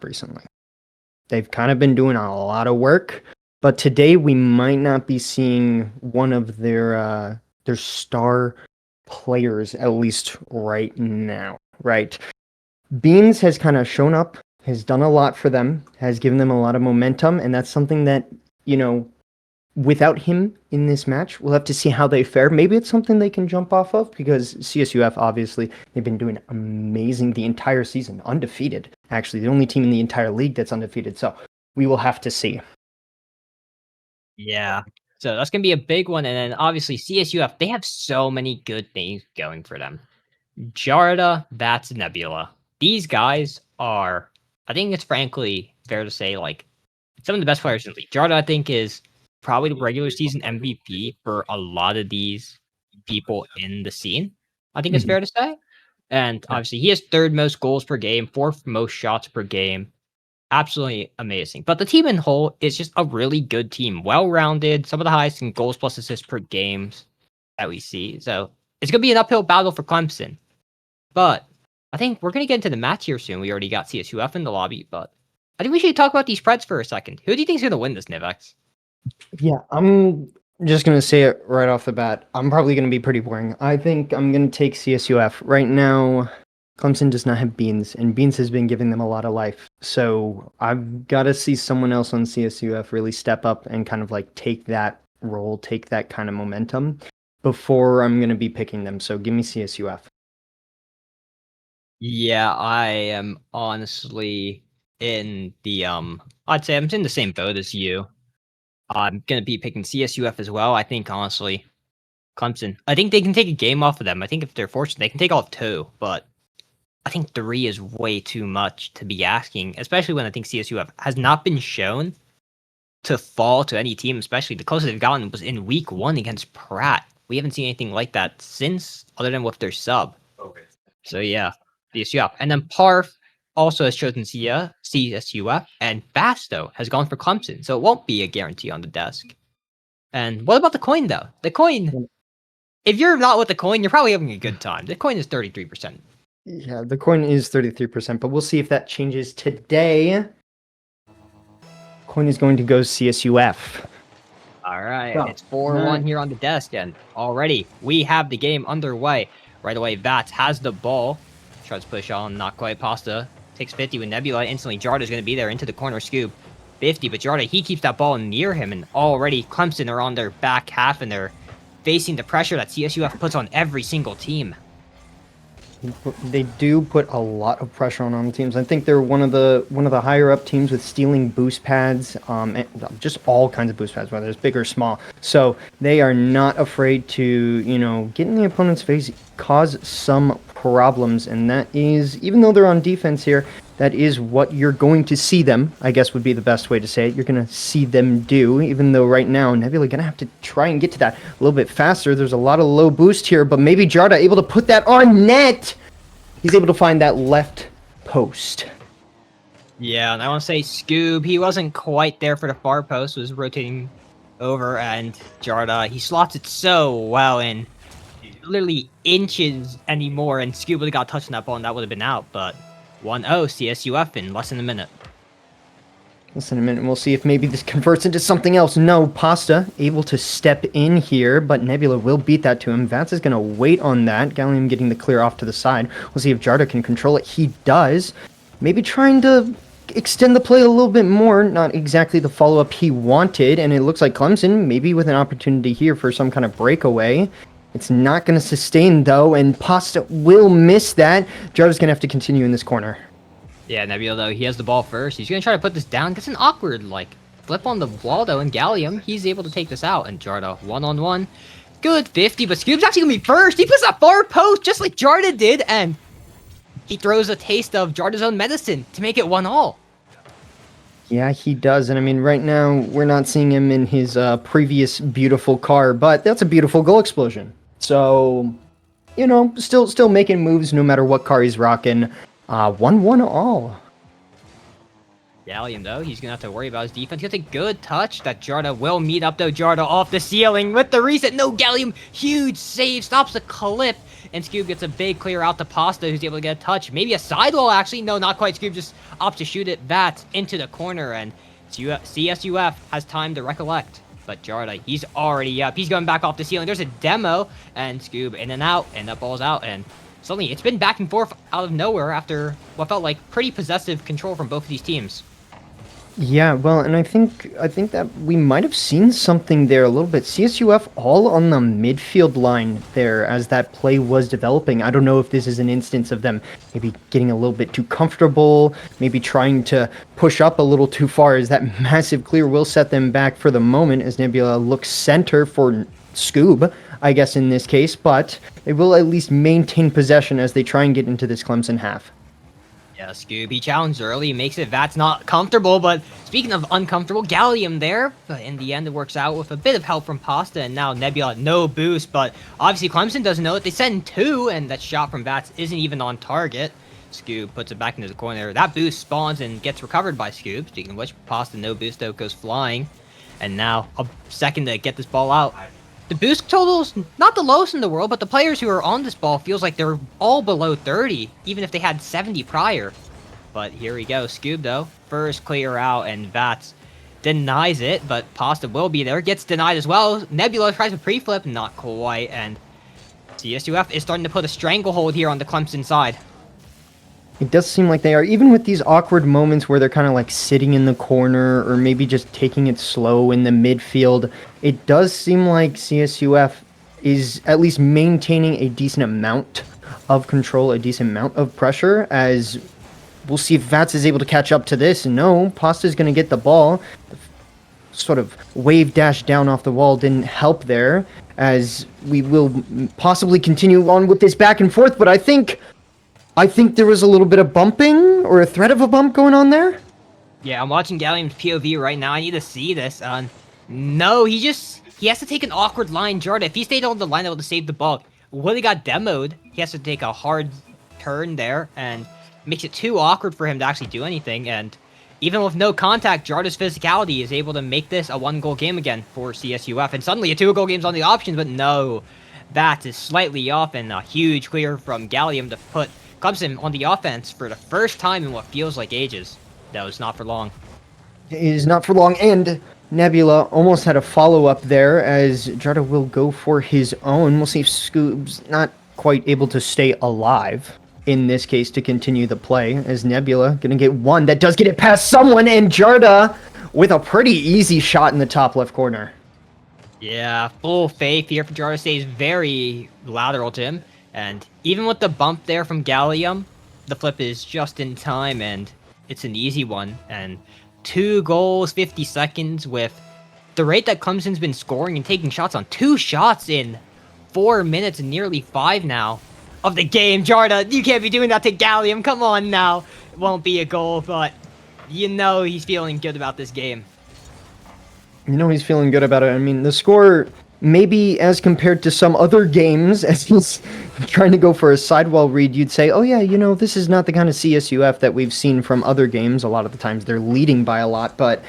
up recently. They've kind of been doing a lot of work, but today we might not be seeing one of their star players, at least right now, right? Beans has kind of shown up, has done a lot for them, has given them a lot of momentum, and that's something that, without him in this match, we'll have to see how they fare. Maybe it's something they can jump off of, because CSUF, obviously, they've been doing amazing the entire season, undefeated. Actually, the only team in the entire league that's undefeated, so we will have to see. Yeah, so that's going to be a big one, and then obviously CSUF, they have so many good things going for them. Jarda, that's Nebula. These guys are, I think it's frankly fair to say, like, some of the best players in the league. Jarda, I think, is probably the regular season MVP for a lot of these people in the scene. I think it's fair to say. And obviously, he has third most goals per game, fourth most shots per game. Absolutely amazing. But the team in whole is just a really good team, well-rounded, some of the highest in goals plus assists per games that we see. So it's going to be an uphill battle for Clemson. But I think we're going to get into the match here soon. We already got CSUF in the lobby, but I think we should talk about these Preds for a second. Who do you think is going to win this, Nivex? Yeah, I'm just going to say it right off the bat. I'm probably going to be pretty boring. I think I'm going to take CSUF. Right now, Clemson does not have Beans, and Beans has been giving them a lot of life. So I've got to see someone else on CSUF really step up and kind of like take that role, take that kind of momentum before I'm going to be picking them. So give me CSUF. Yeah, I am honestly in the I'd say I'm in the same boat as you. I'm gonna be picking CSUF as well. I think honestly, Clemson. I think they can take a game off of them. I think if they're fortunate, they can take off 2, but I think 3 is way too much to be asking, especially when I think CSUF has not been shown to fall to any team, especially the closest they've gotten was in week 1 against Pratt. We haven't seen anything like that since, other than with their sub. Okay. So yeah, CSUF. And then Parf also has chosen CSUF, and Basto has gone for Clemson, so it won't be a guarantee on the desk. And what about the coin, though? The coin, if you're not with the coin, you're probably having a good time. The coin is 33%. Yeah, the coin is 33%, but we'll see if that changes today. Coin is going to go CSUF. All right, it's 4-1 here on the desk, and already we have the game underway. Right away, Vats has the ball. Tries to push on, not quite. Pasta takes 50 with Nebula. Instantly, Jarda's going to be there into the corner scoop. 50, but Jarda, he keeps that ball near him, and already Clemson are on their back half, and they're facing the pressure that CSUF puts on every single team. They do put a lot of pressure on teams. I think they're one of the higher up teams with stealing boost pads, and just all kinds of boost pads, whether it's big or small. So they are not afraid to, get in the opponent's face, cause some problems, and that is, even though they're on defense here, that is what you're going to see them, I guess would be the best way to say it. You're going to see them do, even though right now Nebula going to have to try and get to that a little bit faster. There's a lot of low boost here, but maybe Jarda able to put that on net. He's able to find that left post. Yeah, and I want to say Scoob, he wasn't quite there for the far post, was rotating over, and Jarda, he slots it so well in literally inches anymore, and Scoob would have got touched on that ball, and that would have been out, but 1-0 CSUF in less than a minute. We'll see if maybe this converts into something else. No, Pasta able to step in here, but Nebula will beat that to him. Vats is going to wait on that. Gallium getting the clear off to the side. We'll see if Jarda can control it. He does. Maybe trying to extend the play a little bit more. Not exactly the follow-up he wanted, and it looks like Clemson maybe with an opportunity here for some kind of breakaway. It's not going to sustain, though, and Pasta will miss that. Jarda's going to have to continue in this corner. Yeah, Nebula, though, he has the ball first. He's going to try to put this down. Gets an awkward, flip on the wall, though, and Gallium, he's able to take this out. And Jarda, one-on-one. Good 50, but Scoob's actually going to be first. He puts that far post just like Jarda did, and he throws a taste of Jarda's own medicine to make it 1-1. Yeah, he does. And I mean, right now, we're not seeing him in his previous beautiful car, but that's a beautiful goal explosion. So, still making moves no matter what car he's rocking. 1-1 all. Gallium, though, he's going to have to worry about his defense. He gets a good touch that Jarda will meet up, though. Jarda off the ceiling with the reset. No, Gallium, huge save, stops the clip and Scoob gets a big clear out to Pasta, who's able to get a touch. Maybe a sidewall, actually. No, not quite. Scoob just opts to shoot it. Vats into the corner, and CSUF has time to recollect. But Jarda, he's already up. He's going back off the ceiling. There's a demo, and Scoob in and out, and that ball's out, and suddenly it's been back and forth out of nowhere after what felt like pretty possessive control from both of these teams. Yeah, well, and I think that we might have seen something there a little bit. CSUF all on the midfield line there as that play was developing. I don't know if this is an instance of them maybe getting a little bit too comfortable, maybe trying to push up a little too far, as that massive clear will set them back for the moment as Nebula looks center for Scoob, I guess in this case, but they will at least maintain possession as they try and get into this Clemson half. Yeah, Scoob, he challenged early, makes it Vats not comfortable, but speaking of uncomfortable, Gallium there, but in the end it works out with a bit of help from Pasta, and now Nebula, no boost, but obviously Clemson doesn't know it. They send 2, and that shot from Vats isn't even on target. Scoob puts it back into the corner. That boost spawns and gets recovered by Scoob. Speaking of which, Pasta, no boost, though, goes flying, and now a second to get this ball out. The boost total's not the lowest in the world, but the players who are on this ball feels like they're all below 30, even if they had 70 prior. But here we go. Scoob, though, first clear out, and Vats denies it, but Pasta will be there. Gets denied as well. Nebula tries a pre-flip, not quite, and CSUF is starting to put a stranglehold here on the Clemson side. It does seem like they are, even with these awkward moments where they're kind of like sitting in the corner or maybe just taking it slow in the midfield. It does seem like CSUF is at least maintaining a decent amount of control, a decent amount of pressure, as we'll see if Vats is able to catch up to this. No, Pasta's going to get the ball. The sort of wave dash down off the wall didn't help there, as we will possibly continue on with this back and forth, but I think there was a little bit of bumping, or a threat of a bump going on there. Yeah, I'm watching Gallium's POV right now. I need to see this. No, he has to take an awkward line, Jarda. If he stayed on the line, able to save the ball, would have got demoed. He has to take a hard turn there, and makes it too awkward for him to actually do anything. And even with no contact, Jarda's physicality is able to make this a 1-goal game again for CSUF. And suddenly a 2-goal game's on the options, but no. That is slightly off, and a huge clear from Gallium to put Clemson on the offense for the first time in what feels like ages. That was not for long. It is not for long, and Nebula almost had a follow-up there, as Jarda will go for his own. We'll see if Scoob's not quite able to stay alive in this case to continue the play, as Nebula gonna get one that does get it past someone, and Jarda with a pretty easy shot in the top left corner. Yeah, full faith here for Jarda, stays very lateral to him. And even with the bump there from Gallium, the flip is just in time, and it's an easy one. And 2 goals, 50 seconds, with the rate that Clemson's been scoring and taking shots on 2 shots in 4 minutes and nearly 5 now of the game. Jarda, you can't be doing that to Gallium. Come on now. It won't be a goal, but you know he's feeling good about this game. You know he's feeling good about it. I mean, the score, maybe as compared to some other games, as he's trying to go for a sidewall read, you'd say, oh yeah, you know, this is not the kind of CSUF that we've seen from other games. A lot of the times they're leading by a lot, but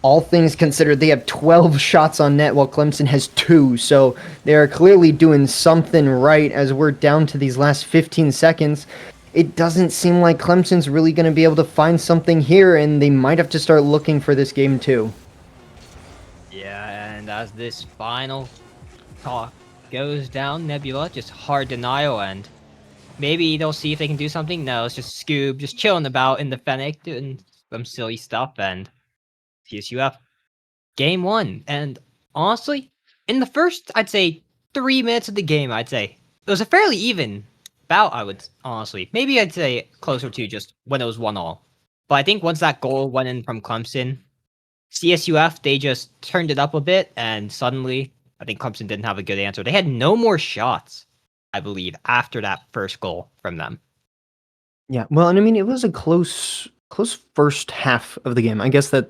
all things considered, they have 12 shots on net while Clemson has 2, so they're clearly doing something right. As we're down to these last 15 seconds, it doesn't seem like Clemson's really going to be able to find something here, and they might have to start looking for this game too. Yeah, and as this final talk goes down, Nebula, just hard denial, and maybe they'll see if they can do something. No, it's just Scoob just chilling about in the Fennec, doing some silly stuff, and CSUF game 1. And honestly, in the first, I'd say, 3 minutes of the game, I'd say it was a fairly even bout, I would honestly. Maybe I'd say closer to just when it was 1-1. But I think once that goal went in from Clemson, CSUF, they just turned it up a bit, and suddenly, I think Clemson didn't have a good answer. They had no more shots, I believe, after that first goal from them. Yeah, well, and I mean, it was a close first half of the game. I guess that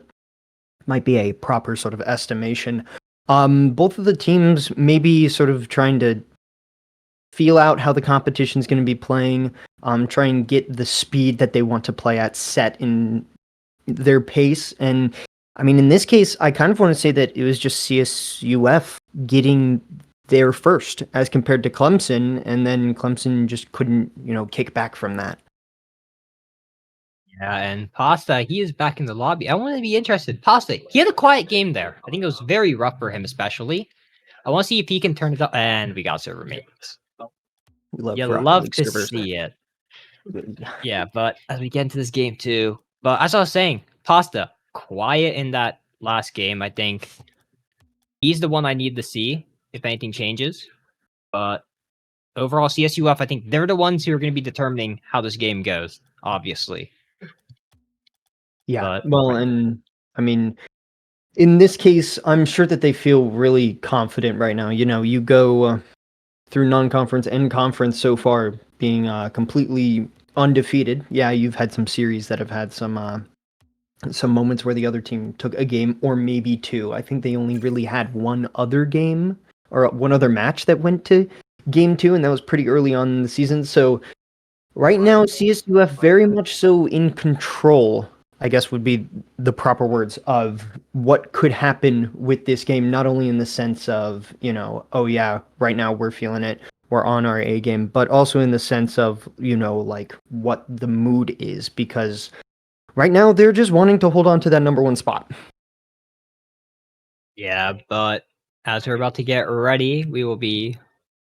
might be a proper sort of estimation. Both of the teams maybe sort of trying to feel out how the competition's going to be playing, try and get the speed that they want to play at set in their pace. And I mean, in this case, I kind of want to say that it was just CSUF getting there first as compared to Clemson, and then Clemson just couldn't, kick back from that. Yeah, and Pasta, he is back in the lobby. I want to be interested. Pasta, he had a quiet game there. I think it was very rough for him, especially. I want to see if he can turn it up. And we got server mates. We love You Rocket love League to servers. see it. Yeah, but as we get into this game too, but as I was saying, Pasta, quiet in that last game. I think he's the one I need to see if anything changes. But overall, CSUF, I think they're the ones who are going to be determining how this game goes, obviously. Yeah, But well, and I mean, in this case, I'm sure that they feel really confident right now. You go through non-conference and conference so far being completely undefeated. Yeah, you've had some series that have had some moments where the other team took a game or maybe two. I think they only really had one other game or one other match that went to game 2, and that was pretty early on in the season. So right now, CSUF very much so in control, I guess would be the proper words, of what could happen with this game, not only in the sense of, oh yeah, right now we're feeling it, we're on our A game, but also in the sense of, like what the mood is, because right now they're just wanting to hold on to that number 1 spot. yeah, but as we're about to get ready, we will be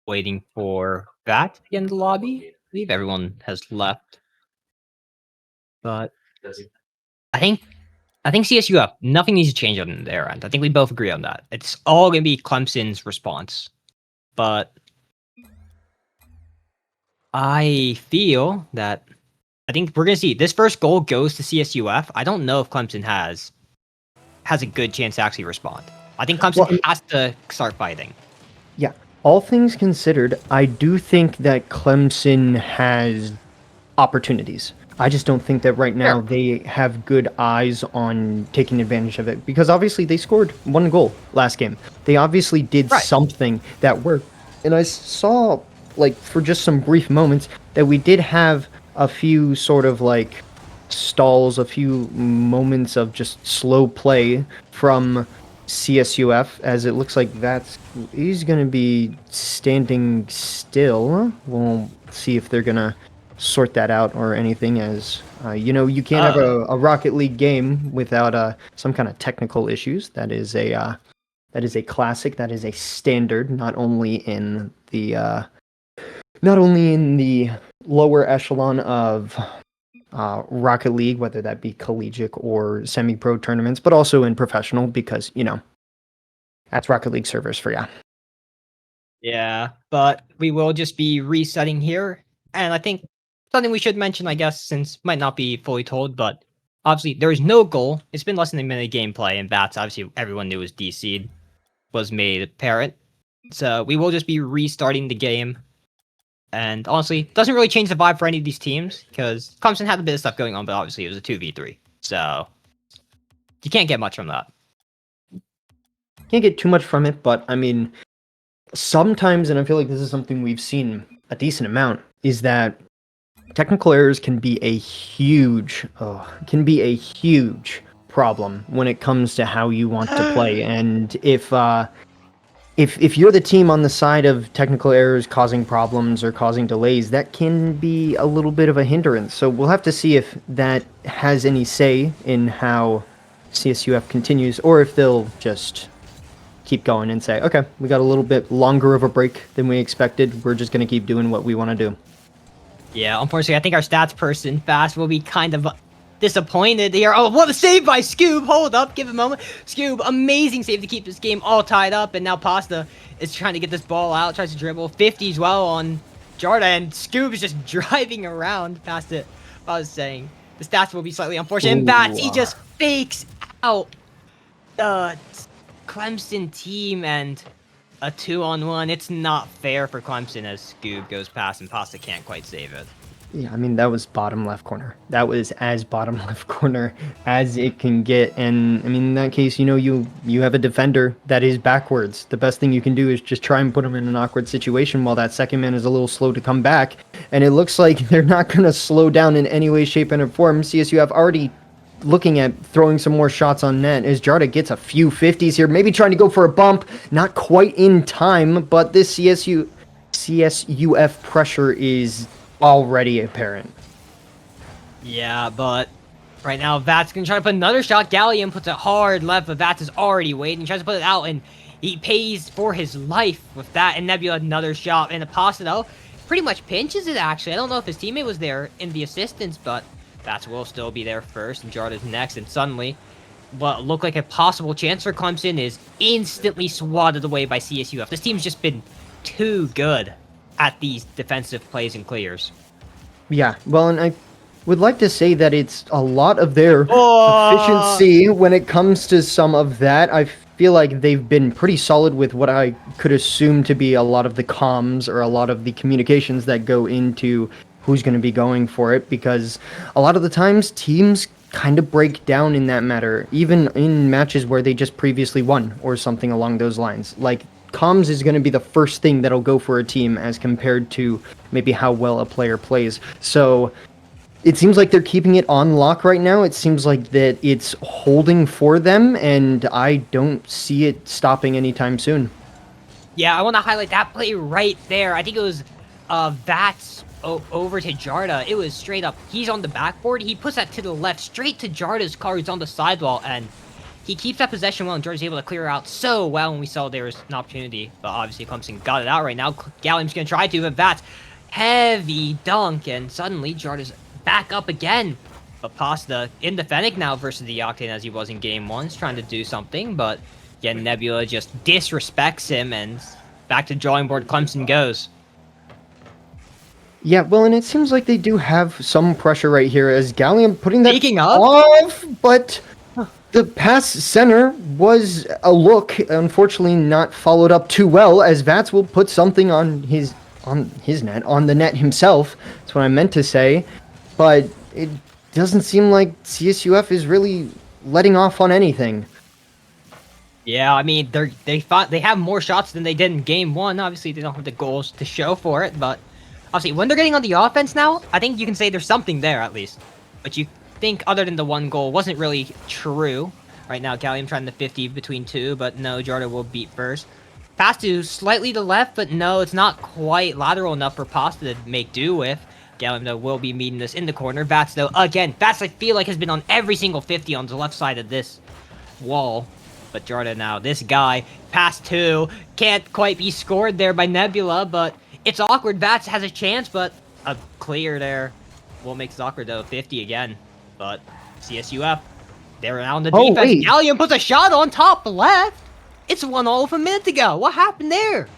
waiting for that to get in the lobby. I believe everyone has left. But I think CSUF, nothing needs to change on their end. I think we both agree on that. It's all gonna be Clemson's response. But I feel that I think we're gonna see this first goal goes to CSUF. I don't know if Clemson has a good chance to actually respond. I think Clemson has to start fighting. Yeah, all things considered, I do think that Clemson has opportunities. I just don't think that right now they have good eyes on taking advantage of it, because obviously they scored 1 goal last game. They obviously did something that worked. And I saw, like, for just some brief moments, that we did have a few sort of like stalls, a few moments of just slow play from CSUF, as it looks like he's going to be standing still. We'll see if they're going to sort that out or anything, as you can't have a Rocket League game without some kind of technical issues. That is a classic, that is a standard, not only in the lower echelon of Rocket League, whether that be collegiate or semi-pro tournaments, but also in professional, because that's Rocket League servers for ya. Yeah, but we will just be resetting here, and I think something we should mention, I guess, since might not be fully told, but obviously there is no goal. It's been less than a minute gameplay, and Bats, obviously everyone knew was DC'd, was made apparent. So we will just be restarting the game. And honestly, doesn't really change the vibe for any of these teams, because Clemson had a bit of stuff going on, but obviously it was a 2v3. So you can't get much from that. Can't get too much from it, but I mean, sometimes, and I feel like this is something we've seen a decent amount, is that technical errors can be a huge problem when it comes to how you want to play. And if you're the team on the side of technical errors causing problems or causing delays, that can be a little bit of a hindrance. So we'll have to see if that has any say in how CSUF continues, or if they'll just keep going and say, okay, we got a little bit longer of a break than we expected. We're just going to keep doing what we want to do. Yeah, unfortunately, I think our stats person, Fast, will be kind of disappointed here. Oh, what a save by Scoob! Hold up, give a moment. Scoob, amazing save to keep this game all tied up, and now Pasta is trying to get this ball out, tries to dribble. 50 as well on Jarda, and Scoob is just driving around past it. I was saying, the stats will be slightly unfortunate. And Bats, he just fakes out the Clemson team, and a 2-on-1. It's not fair for Clemson as Scoob goes past and Pasta can't quite save it. Yeah, I mean, that was bottom left corner. That was as bottom left corner as it can get. And I mean, in that case, you have a defender that is backwards. The best thing you can do is just try and put him in an awkward situation while that second man is a little slow to come back. And it looks like they're not going to slow down in any way, shape, and form. CSU have already looking at throwing some more shots on net as Jarda gets a few 50s here, maybe trying to go for a bump, not quite in time, but this CSUF pressure is already apparent. Yeah, but right now Vats gonna try to put another shot. Gallium puts it hard left, but Vats is already waiting. He tries to put it out, and he pays for his life with that. And Nebula another shot, and Aposta though pretty much pinches it. Actually, I don't know if his teammate was there in the assistance, but Vats will still be there first, and Jarda's next. And suddenly, what looked like a possible chance for Clemson is instantly swatted away by CSUF. This team's just been too good at these defensive plays and clears. Yeah, well, and I would like to say that it's a lot of their efficiency when it comes to some of that. I feel like they've been pretty solid with what I could assume to be a lot of the comms or a lot of the communications that go into who's going to be going for it, because a lot of the times teams kind of break down in that matter, even in matches where they just previously won or something along those lines. Like, comms is going to be the first thing that'll go for a team as compared to maybe how well a player plays. So it seems like they're keeping it on lock right now. It seems like that it's holding for them, and I don't see it stopping anytime soon. Yeah, I want to highlight that play right there. I think it was Vats over to Jarda. It was straight up. He's on the backboard. He puts that to the left, straight to Jarda's car, who's on the sidewall, and he keeps that possession well, and Jarda's able to clear out so well when we saw there was an opportunity. But obviously, Clemson got it out right now. Gallium's going to try to, but Vats, heavy dunk, and suddenly Jarda's back up again. But Pasta in the Fennec now versus the Octane as he was in game 1. He's trying to do something, but yeah, Nebula just disrespects him, and back to drawing board Clemson goes. Yeah, well, and it seems like they do have some pressure right here as Gallium putting that Speaking of, off, but the pass center was a look, unfortunately not followed up too well, as Vats will put something on his net, on the net himself. That's what I meant to say, but it doesn't seem like CSUF is really letting off on anything. Yeah, I mean, they have more shots than they did in game 1. Obviously, they don't have the goals to show for it, but obviously, when they're getting on the offense now, I think you can say there's something there at least. But you think other than the one goal wasn't really true. Right now, Gallium trying to 50 between two, but no, Jarda will beat first. Pass to slightly to left, but no, it's not quite lateral enough for Pasta to make do with. Gallium, though, will be meeting this in the corner. Vats, though, again, Vats, I feel like, has been on every single 50 on the left side of this wall. But Jarda now, this guy, pass two, can't quite be scored there by Nebula, but it's awkward. Vats has a chance, but a clear there will make it awkward, though. 50 again, but CSUF, they're out on the defense. Wait. Gallium puts a shot on top left. It's 1-0 a minute ago. What happened there?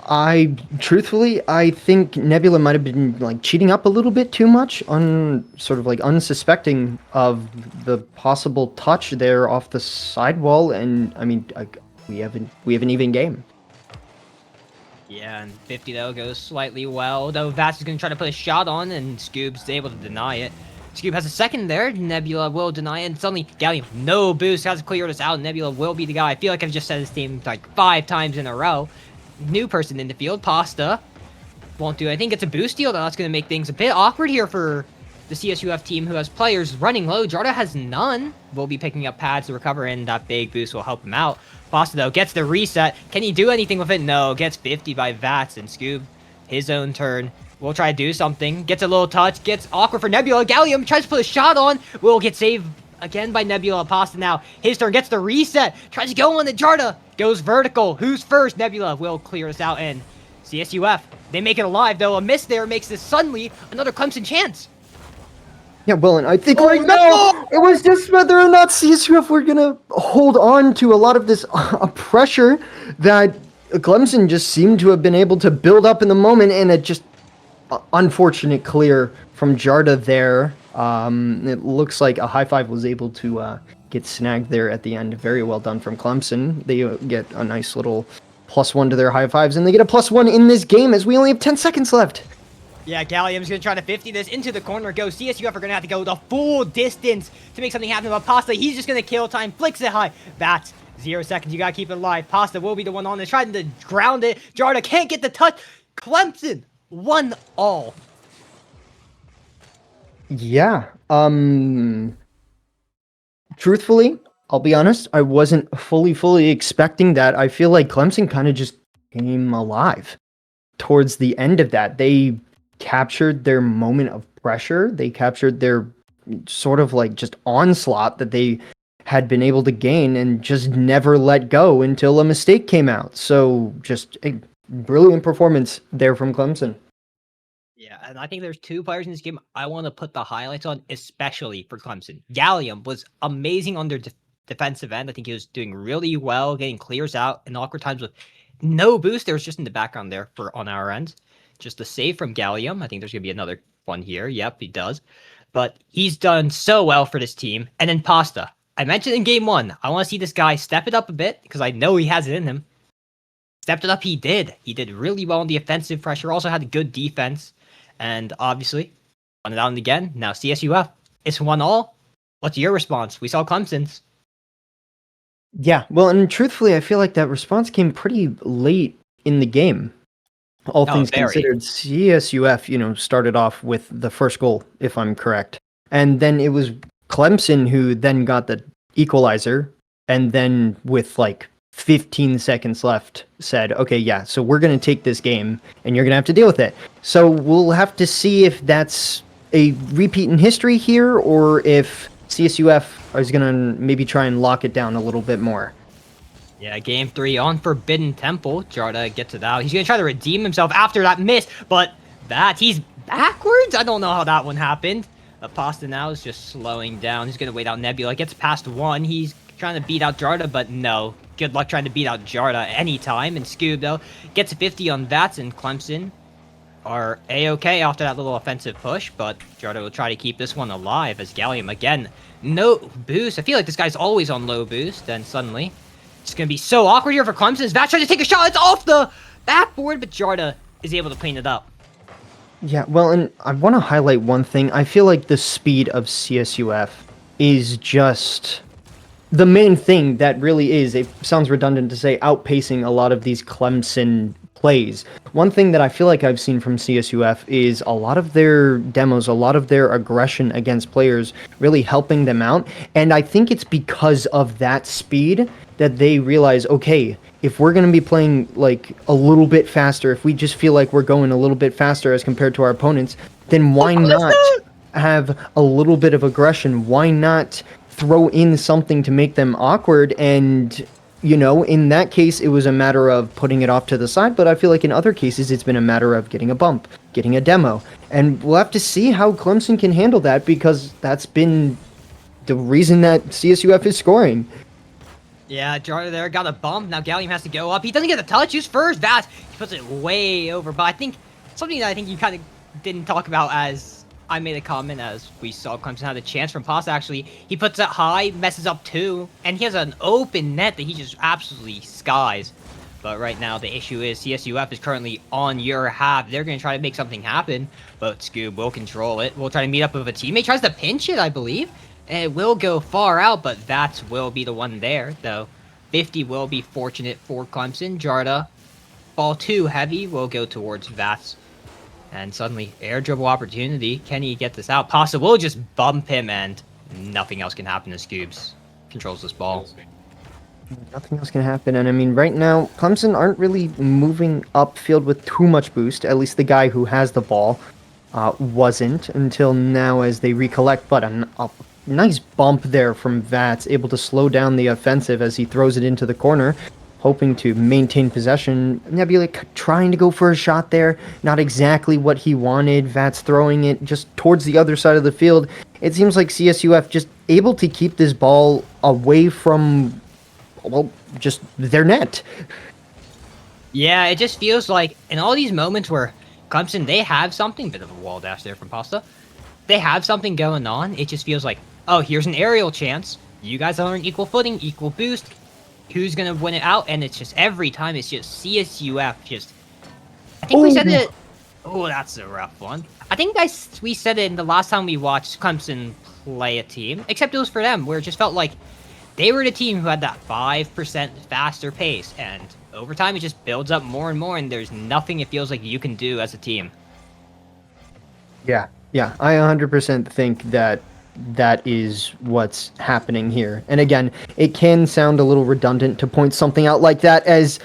I truthfully, I think Nebula might have been like cheating up a little bit too much, sort of like unsuspecting of the possible touch there off the sidewall, and I mean, we have an even game. Yeah, and 50 though goes slightly well, though Vats is going to try to put a shot on, and Scoob's able to deny it. Scoob has a second there, Nebula will deny it, and suddenly Gallium, no boost, has to clear this out, Nebula will be the guy. I feel like I've just said his name like 5 times in a row. New person in the field, Pasta. Won't do. I think it's a boost deal, though. That's going to make things a bit awkward here for the CSUF team, who has players running low. Jarda has none. Will be picking up pads to recover, and that big boost will help him out. Pasta, though, gets the reset. Can he do anything with it? No. Gets 50 by Vats, and Scoob, his own turn. Will try to do something. Gets a little touch. Gets awkward for Nebula. Gallium tries to put a shot on. Will get saved again by Nebula. Pasta now. His turn. Gets the reset. Tries to go on the Jarda. Goes vertical. Who's first? Nebula will clear us out, and CSUF, they make it alive, though. A miss there makes this suddenly another Clemson chance. Yeah, well, and I think right now, it was just whether or not CSUF were going to hold on to a lot of this pressure that Clemson just seemed to have been able to build up in the moment, and it just unfortunate clear from Jarda there. It looks like a high five was able to get snagged there at the end. Very well done from Clemson. They get a nice little +1 to their high fives, and they get a +1 in this game as we only have 10 seconds left. Yeah, Gallium's going to try to 50 this into the corner. Go. CSUF are going to have to go the full distance to make something happen. But Pasta, he's just going to kill time. Flicks it high. That's 0 seconds. You got to keep it alive. Pasta will be the one on this. Trying to ground it. Jarda can't get the touch. Clemson, 1-all. Yeah. Truthfully, I'll be honest, I wasn't fully expecting that. I feel like Clemson kind of just came alive towards the end of that. They captured their moment of pressure. They captured their sort of like just onslaught that they had been able to gain and just never let go until a mistake came out. So just a brilliant performance there from Clemson. Yeah, and I think there's two players in this game I want to put the highlights on, especially for Clemson. Gallium was amazing on their defensive end. I think he was doing really well, getting clears out in awkward times with no boost. There was just in the background there for on our end. Just a save from Gallium. I think there's going to be another one here. Yep, he does. But he's done so well for this team. And then Pasta. I mentioned in game one, I want to see this guy step it up a bit because I know he has it in him. Stepped it up, he did. He did really well on the offensive pressure. Also had a good defense. And obviously, won it out and again. Now CSUF, it's 1-1. What's your response? We saw Clemson's. Yeah, well, and truthfully, I feel like that response came pretty late in the game. All things Very. considered, CSUF, started off with the first goal, if I'm correct. And then it was Clemson who then got the equalizer, and then with like 15 seconds left, said, okay, yeah, so we're going to take this game, and you're going to have to deal with it. So we'll have to see if that's a repeat in history here, or if CSUF is going to maybe try and lock it down a little bit more. Yeah, game 3 on Forbidden Temple. Jarda gets it out. He's going to try to redeem himself after that miss, but he's backwards? I don't know how that one happened. Pasta now is just slowing down. He's going to wait out Nebula. Gets past 1. He's trying to beat out Jarda, but no. Good luck trying to beat out Jarda anytime. And Scoob, though, gets a 50 on Vats, and Clemson are A-okay after that little offensive push, but Jarda will try to keep this one alive as Gallium, again, no boost. I feel like this guy's always on low boost, and suddenly it's going to be so awkward here for Clemson as Vats tries to take a shot. It's off the backboard, but Jarda is able to clean it up. Yeah, well, and I want to highlight one thing. I feel like the speed of CSUF is just the main thing that really is, it sounds redundant to say, outpacing a lot of these Clemson plays. One thing that I feel like I've seen from CSUF is a lot of their demos, a lot of their aggression against players really helping them out. And I think it's because of that speed that they realize, okay, if we're going to be playing like a little bit faster, if we just feel like we're going a little bit faster as compared to our opponents, then why not have a little bit of aggression? Why not throw in something to make them awkward? And in that case, it was a matter of putting it off to the side, but I feel like in other cases, it's been a matter of getting a bump, getting a demo. And we'll have to see how Clemson can handle that, because that's been the reason that CSUF is scoring. Yeah, Jarda there got a bump. Now Gallium has to go up. He doesn't get the touch. He's first. Vats, he puts it way over. But I think something that I think you kind of didn't talk about, as I made a comment as we saw Clemson had a chance from Pasta, actually. He puts it high, messes up 2, and he has an open net that he just absolutely skies. But right now, the issue is CSUF is currently on your half. They're going to try to make something happen, but Scoob will control it. We'll try to meet up with a teammate. Tries to pinch it, I believe. And it will go far out, but Vats will be the one there, though. 50 will be fortunate for Clemson. Jarda, ball too heavy, will go towards Vats. And suddenly, air dribble opportunity. Can he get this out? Pasta will just bump him, and nothing else can happen as Scoobs controls this ball. Nothing else can happen. And I mean, right now, Clemson aren't really moving upfield with too much boost. At least the guy who has the ball wasn't until now as they recollect. But a nice bump there from Vats, able to slow down the offensive as he throws it into the corner, hoping to maintain possession. Nebula trying to go for a shot there. Not exactly what he wanted. Vats throwing it just towards the other side of the field. It seems like CSUF just able to keep this ball away from, well, just their net. Yeah, it just feels like in all these moments where Clemson, they have something, bit of a wall dash there from Pasta. They have something going on. It just feels like, oh, here's an aerial chance. You guys are on equal footing, equal boost. Who's going to win it out? And it's just every time it's just CSUF just... I think we said it... Oh, that's a rough one. I think we said it in the last time we watched Clemson play a team. Except it was for them, where it just felt like they were the team who had that 5% faster pace. And over time, it just builds up more and more. And there's nothing it feels like you can do as a team. Yeah, Yeah, I 100% think that that is what's happening here. And again, it can sound a little redundant to point something out like that as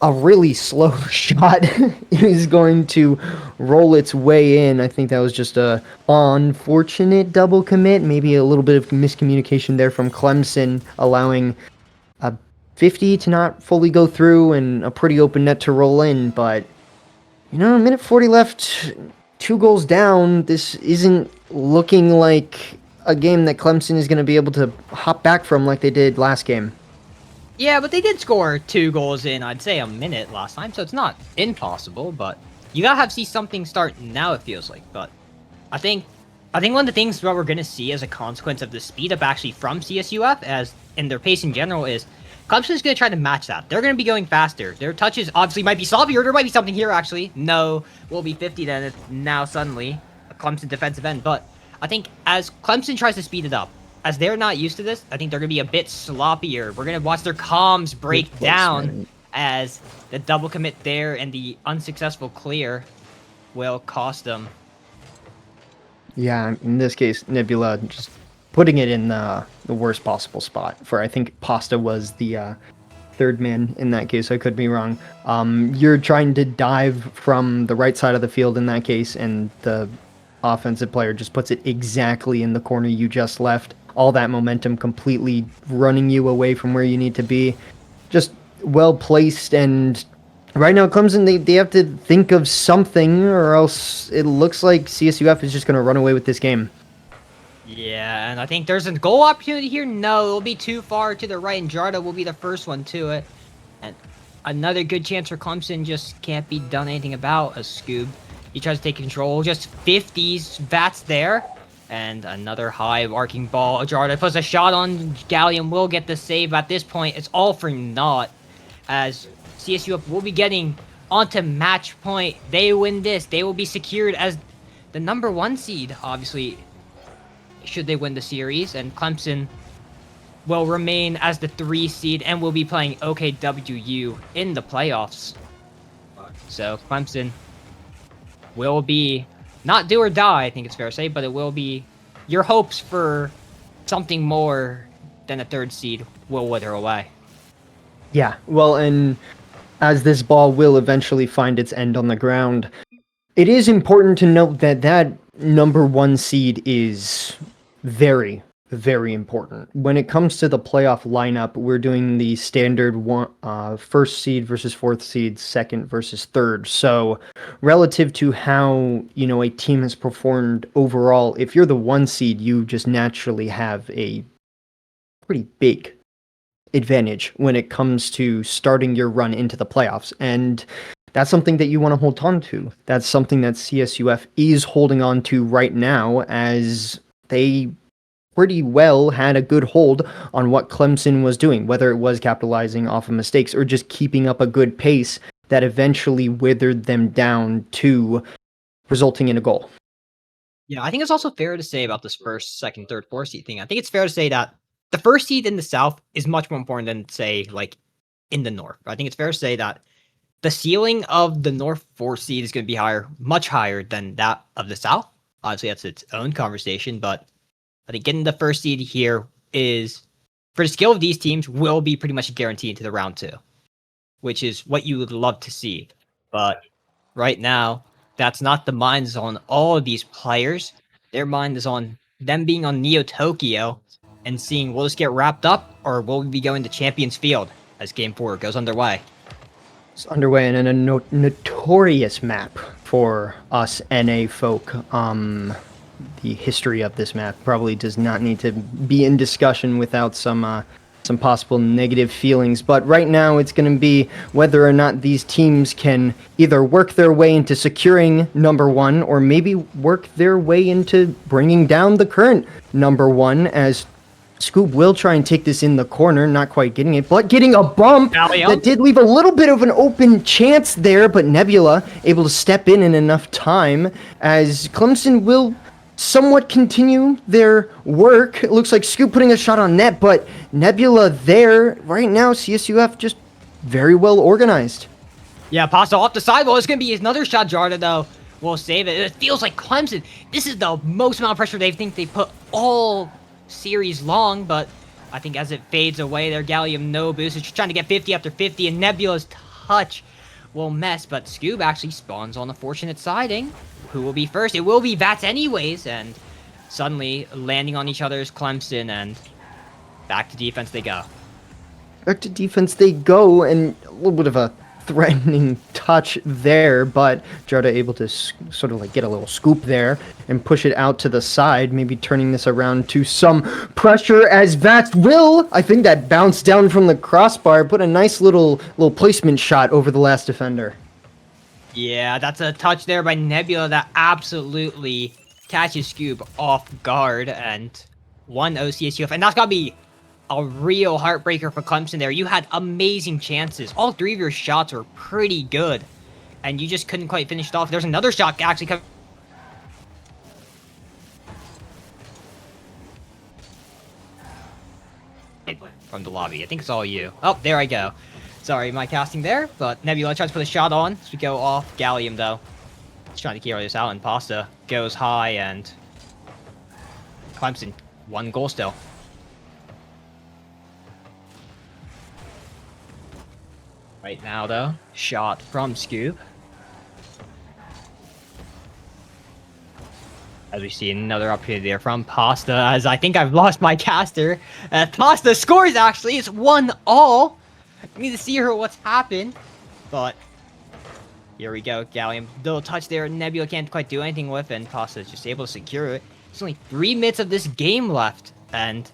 a really slow shot is going to roll its way in. I think that was just a unfortunate double commit, maybe a little bit of miscommunication there from Clemson, allowing a 50 to not fully go through and a pretty open net to roll in. But a minute 40 left, 2 goals down. This isn't looking like a game that Clemson is going to be able to hop back from like they did last game. Yeah, but they did score 2 goals in, I'd say, a minute last time, so it's not impossible, but you gotta see something start now, it feels like. But I think one of the things that we're gonna see as a consequence of the speed up actually from CSUF, as in their pace in general, is Clemson's gonna try to match that. They're gonna be going faster. Their touches obviously might be sloppy, or there might be something here actually. No, we'll be 50 then, it's now suddenly a Clemson defensive end. But I think as Clemson tries to speed it up, as they're not used to this, I think they're going to be a bit sloppier. We're going to watch their comms break down as the double commit there and the unsuccessful clear will cost them. Yeah, in this case, Nebula just putting it in the worst possible spot for, I think Pasta was the third man in that case. I could be wrong. You're trying to dive from the right side of the field in that case, and the offensive player just puts it exactly in the corner you just left. All that momentum completely running you away from where you need to be. Just well placed, and right now Clemson, they have to think of something, or else it looks like CSUF is just going to run away with this game. Yeah, and I think there's a goal opportunity here. No, it'll be too far to the right, and Jarda will be the first one to it. And another good chance for Clemson just can't be done anything about. A Scoob, he tries to take control, just 50s Vats there. And another high arcing ball. Jarda puts a shot on Gallium, will get the save. At this point, it's all for naught, as CSUF will be getting onto match point. They win this, they will be secured as the number 1 seed, obviously, should they win the series. And Clemson will remain as the 3 seed and will be playing OKWU in the playoffs. So Clemson will be not do or die, I think it's fair to say, but it will be your hopes for something more than a 3rd seed will wither away. Yeah, well, and as this ball will eventually find its end on the ground, it is important to note that that number 1 seed is very, very important. When it comes to the playoff lineup, we're doing the standard 1st seed versus 4th seed, 2nd versus 3rd. So relative to how, a team has performed overall, if you're the 1 seed, you just naturally have a pretty big advantage when it comes to starting your run into the playoffs. And that's something that you want to hold on to. That's something that CSUF is holding on to right now, as they pretty well had a good hold on what Clemson was doing, whether it was capitalizing off of mistakes or just keeping up a good pace that eventually withered them down to resulting in a goal. Yeah, I think it's also fair to say about this 1st, 2nd, 3rd, 4th seed thing. I think it's fair to say that the 1st seed in the South is much more important than, say, like, in the North. I think it's fair to say that the ceiling of the North 4th seed is going to be higher, much higher than that of the South. Obviously, that's its own conversation, but I think getting the 1st seed here is, for the skill of these teams, will be pretty much guaranteed to the round 2, which is what you would love to see. But right now, that's not the minds on all of these players. Their mind is on them being on Neo Tokyo and seeing, will this get wrapped up, or will we be going to Champions Field as Game 4 goes underway? It's underway and in a notorious map for us NA folk. The history of this map probably does not need to be in discussion without some possible negative feelings. But right now, it's going to be whether or not these teams can either work their way into securing number 1, or maybe work their way into bringing down the current number 1, as Scoob will try and take this in the corner, not quite getting it, but getting a bump that did leave a little bit of an open chance there, but Nebula able to step in enough time, as Clemson will somewhat continue their work. It looks like Scoob putting a shot on net, but Nebula there right now. CSUF just very well organized. Yeah, Pasta off the sidewall. It's going to be another shot, Jarda, though. will save it. It feels like Clemson. This is the most amount of pressure they think they put all series long, but I think as it fades away, their Gallium no boost is just trying to get 50 after 50, and Nebula's touch will mess, but Scoob actually spawns on the fortunate siding. Who will be first? It will be Vats anyways, and suddenly landing on each other's Clemson, and back to defense they go. Back to defense they go, and a little bit of a threatening touch there, but Jarda able to sort of like get a little scoop there and push it out to the side, maybe turning this around to some pressure as Vats will. I think that bounced down from the crossbar, put a nice little placement shot over the last defender. Yeah, that's a touch there by Nebula that absolutely catches Scoob off guard, and 1-0 CSUF, and that's gotta be a real heartbreaker for Clemson there. You had amazing chances. All three of your shots were pretty good, and you just couldn't quite finish it off. There's another shot actually coming from the lobby. I think it's all you. Oh, there I go. Sorry, my casting there, but Nebula tries to put a shot on as we go off Gallium, though. Just trying to keep all this out, and Pasta goes high, and Clemson, 1 goal still. Right now, though, shot from Scoob. As we see another opportunity there from Pasta, as I think I've lost my caster. Pasta scores, actually. It's 1-1. I need to see her what's happened. But here we go. Gallium, little touch there. Nebula can't quite do anything with, and Pasta is just able to secure it. There's only 3 minutes of this game left, and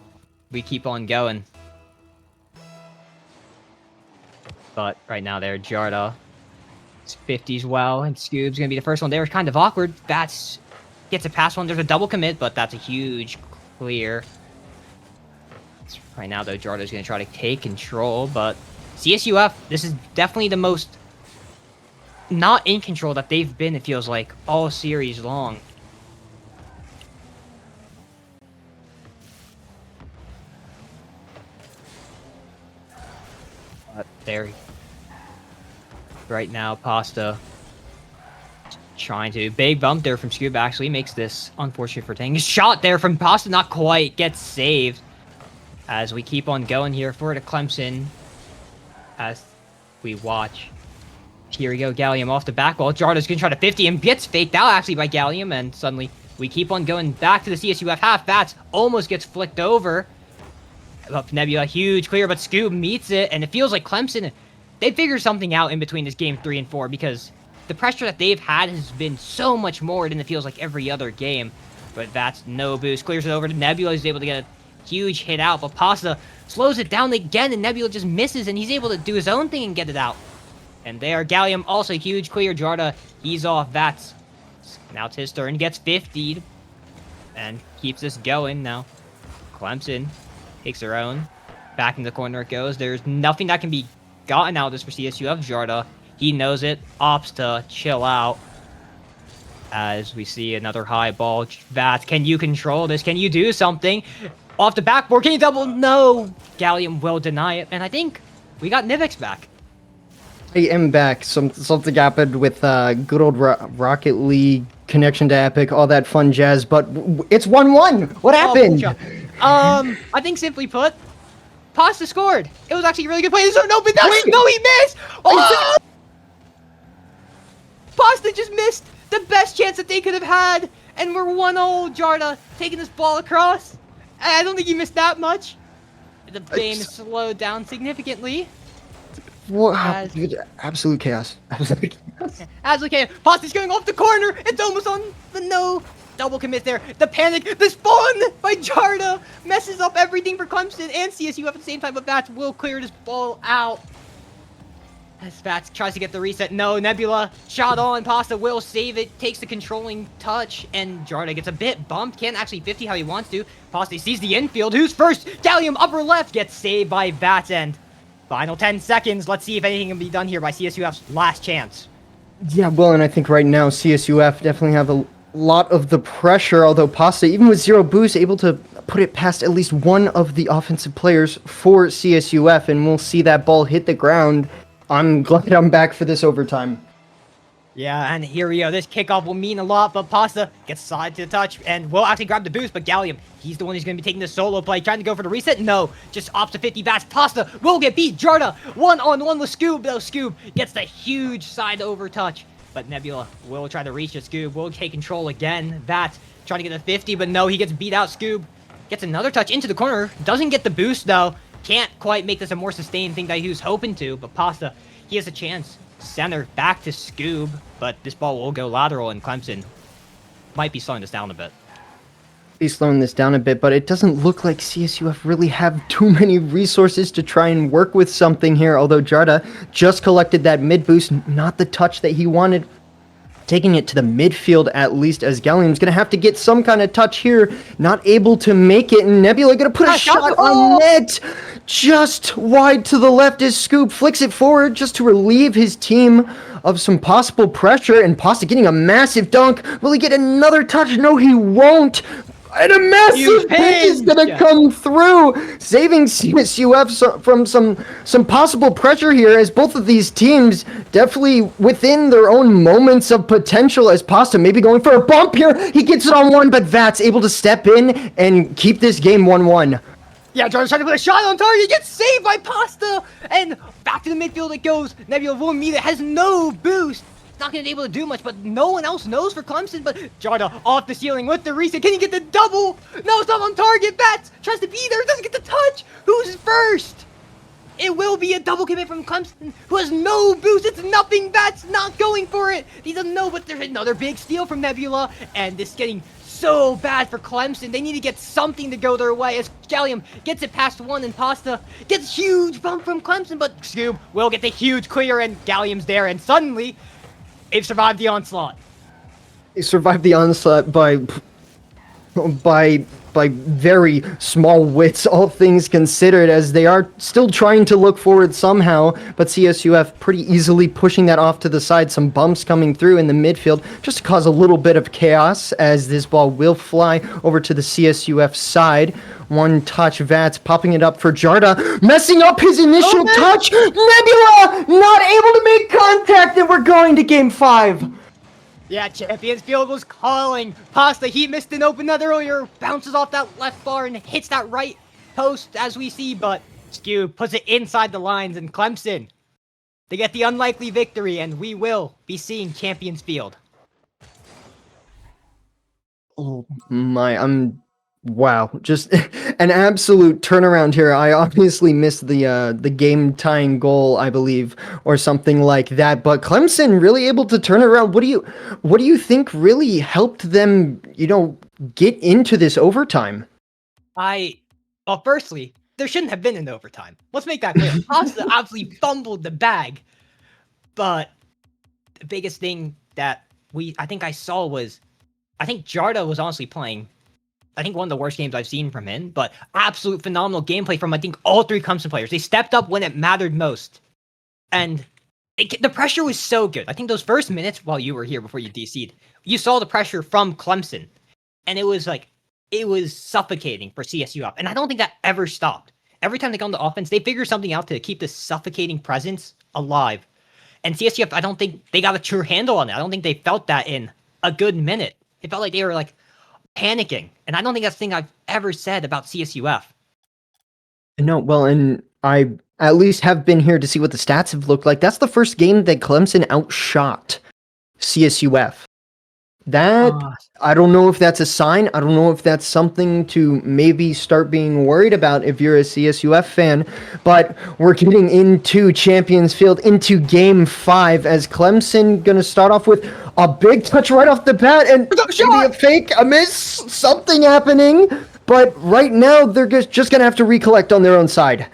we keep on going. But right now there, Jarda, it's 50s well, and Scoob's going to be the first one there. It's kind of awkward. That's gets a pass one. There's a double commit, but that's a huge clear. Right now, though, Jarda's going to try to take control, but CSUF, this is definitely the most not in control that they've been, it feels like, all series long. But there, right now, Pasta trying to big bump there from Scoob actually makes this unfortunate for Tang. Shot there from Pasta, not quite gets saved. As we keep on going here for the Clemson, as we watch. Here we go, Gallium off the back wall. Jarda's gonna try to 50 and gets faked out actually by Gallium, and suddenly we keep on going back to the CSUF half. Bats almost gets flicked over. Up Nebula, huge clear, but Scoob meets it, and it feels like Clemson, they figured something out in between this game 3 and 4, because the pressure that they've had has been so much more than it feels like every other game. But that's no boost. Clears it over to Nebula. He's able to get a huge hit out, but Pasta slows it down again, and Nebula just misses, and he's able to do his own thing and get it out. And there, Gallium also huge clear. Jarda, he's off. That's now it's his turn. He gets 50'd and keeps this going. Now Clemson takes their own. Back in the corner it goes. There's nothing that can be gotten out of this for CSUF. Jarda, he knows it. Opts to chill out. As we see another high ball. Vats, can you control this? Can you do something? Off the backboard, can you double? No! Gallium will deny it. And I think we got Nivix back. I am back. Something happened with good old Rocket League connection to Epic, all that fun jazz, but it's 1-1. What happened? I think simply put, Pasta scored. It was actually a really good play. No, but no, he missed! Oh! Pasta just missed the best chance that they could have had, and we're 1-0. Jarda taking this ball across. I don't think he missed that much. The game is slowed down significantly. Wow, absolute chaos. Absolute chaos. Absolute chaos. Pasta's going off the corner. It's almost on the no. Double commit there. The panic. The spawn by Jarda messes up everything for Clemson and CSU at the same time, but Vats will clear this ball out. As Vats tries to get the reset. No, Nebula shot on. Pasta will save it. Takes the controlling touch, and Jarda gets a bit bumped. Can't actually 50 how he wants to. Pasta sees the infield. Who's first? Gallium upper left gets saved by Vats, and final 10 seconds. Let's see if anything can be done here by CSUF's last chance. Yeah, well, and I think right now CSUF definitely have a lot of the pressure, although Pasta, even with 0 boost, able to put it past at least one of the offensive players for CSUF, and we'll see that ball hit the ground. I'm glad I'm back for this overtime. Yeah, and here we go. This kickoff will mean a lot, but Pasta gets slide to the touch and will actually grab the boost, but Gallium, he's the one who's going to be taking the solo play, trying to go for the reset. No, just opts to 50 bats. Pasta will get beat. Jarda, one-on-one with Scoob, though. Scoob gets the huge side over touch, but Nebula will try to reach it. Scoob will take control again. Bats trying to get the 50, but no, he gets beat out. Scoob gets another touch into the corner. Doesn't get the boost, though. Can't quite make this a more sustained thing that he was hoping to, but Pasta, he has a chance. Center back to Scoob, but this ball will go lateral, and Clemson might be slowing this down a bit. He's slowing this down a bit, but it doesn't look like CSUF really have too many resources to try and work with something here, although Jarda just collected that mid boost, not the touch that he wanted. Taking it to the midfield at least, as Gallium's going to have to get some kind of touch here. Not able to make it, and Nebula going to put a shot on net. Just wide to the left as Scoop flicks it forward just to relieve his team of some possible pressure. And Pasta getting a massive dunk. Will he get another touch? No, he won't. And a massive hit is going to come through, saving CSUF from some possible pressure here, as both of these teams definitely within their own moments of potential, as Pasta maybe going for a bump here. He gets it on one, but Vat's able to step in and keep this game 1-1. Yeah, Jordan's trying to put a shot on target, gets saved by Pasta, and back to the midfield it goes. Nebula will meet it, has no boost. Not going to be able to do much, but no one else knows for Clemson. But Jarda off the ceiling with the reset. Can he get the double? No, it's not on target. Bats tries to be there, doesn't get the touch. Who's first? It will be a double commit from Clemson, who has no boost. It's nothing. Bats not going for it. He doesn't know, but there's another big steal from Nebula, and this is getting so bad for Clemson. They need to get something to go their way, as Gallium gets it past one, and Pasta gets huge bump from Clemson, but Scoob will get the huge clear, and Gallium's there, and suddenly they've survived the onslaught. They survived the onslaught by very small wits, all things considered, as they are still trying to look forward somehow, but CSUF pretty easily pushing that off to the side. Some bumps coming through in the midfield just to cause a little bit of chaos, as this ball will fly over to the CSUF side. One touch, Vats popping it up for Jarda, messing up his initial touch. Nebula not able to make contact, and we're going to game 5. Yeah, Champions Field was calling. Pasta, he missed an open net earlier, bounces off that left bar and hits that right post, as we see, but Skew puts it inside the lines, and Clemson, they get the unlikely victory, and we will be seeing Champions Field. Oh my, wow, just an absolute turnaround here. I obviously missed the game-tying goal, I believe, or something like that. But Clemson really able to turn it around. What do you think really helped them, get into this overtime? Well, firstly, there shouldn't have been an overtime. Let's make that clear. Pasta absolutely fumbled the bag. But the biggest thing that I think I saw was, I think Jarda was honestly playing, I think one of the worst games I've seen from him, but absolute phenomenal gameplay from, I think, all three Clemson players. They stepped up when it mattered most. And the pressure was so good. I think those first minutes while you were here before you DC'd, you saw the pressure from Clemson. And it was suffocating for CSUF. And I don't think that ever stopped. Every time they go on the offense, they figure something out to keep this suffocating presence alive. And CSUF, I don't think they got a true handle on it. I don't think they felt that in a good minute. It felt like they were panicking. And I don't think that's the thing I've ever said about CSUF. No, well, and I at least have been here to see what the stats have looked like. That's the first game that Clemson outshot CSUF. That, I don't know if that's a sign. I don't know if that's something to maybe start being worried about if you're a CSUF fan. But we're getting into Champions Field, into Game 5, as Clemson going to start off with a big touch right off the bat, and maybe a fake, a miss, something happening. But right now, they're just going to have to recollect on their own side.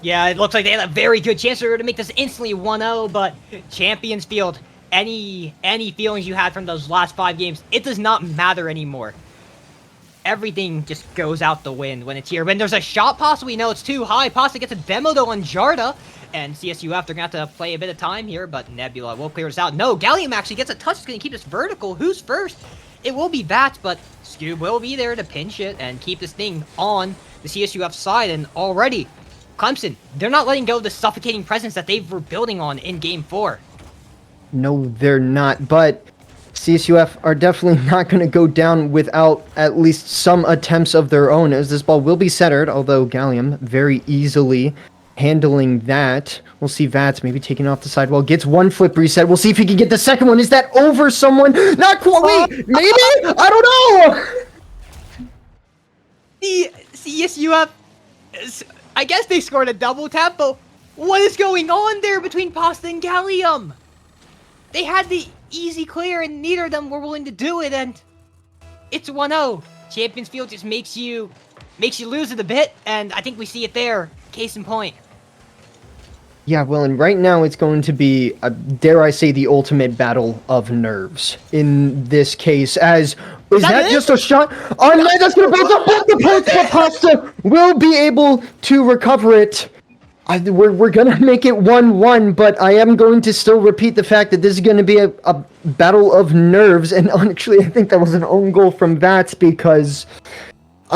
Yeah, it looks like they had a very good chance to make this instantly 1-0, but Champions Field, any feelings you had from those last 5 games, it does not matter anymore. Everything just goes out the wind when it's here. When there's a shot possibly, no, it's too high. Pasta gets a demo though on Jarda, and CSUF, they're going to have to play a bit of time here, but Nebula will clear this out. No, Gallium actually gets a touch. It's going to keep this vertical. Who's first? It will be Vats, but Scoob will be there to pinch it and keep this thing on the CSUF side, and already Clemson, they're not letting go of the suffocating presence that they were building on in Game 4. No, they're not. But CSUF are definitely not going to go down without at least some attempts of their own, as this ball will be centered, although Gallium very easily handling that. We'll see Vats maybe taking off the sidewall. Gets one flip reset. We'll see if he can get the second one. Is that over someone? Not quite. Wait, maybe? I don't know. The CSUF, I guess they scored a double tap, but what is going on there between Pasta and Gallium? They had the easy clear and neither of them were willing to do it, and it's 1-0. Champions Field just makes you lose it a bit, and I think we see it there. Case in point. Yeah, well, and right now it's going to be, dare I say, the ultimate battle of nerves in this case, as... Is that just a shot? Oh, no, that's going to bounce up off the post, but Pasta will be able to recover it. We're going to make it 1-1, but I am going to still repeat the fact that this is going to be a battle of nerves, and actually I think that was an own goal from Vats because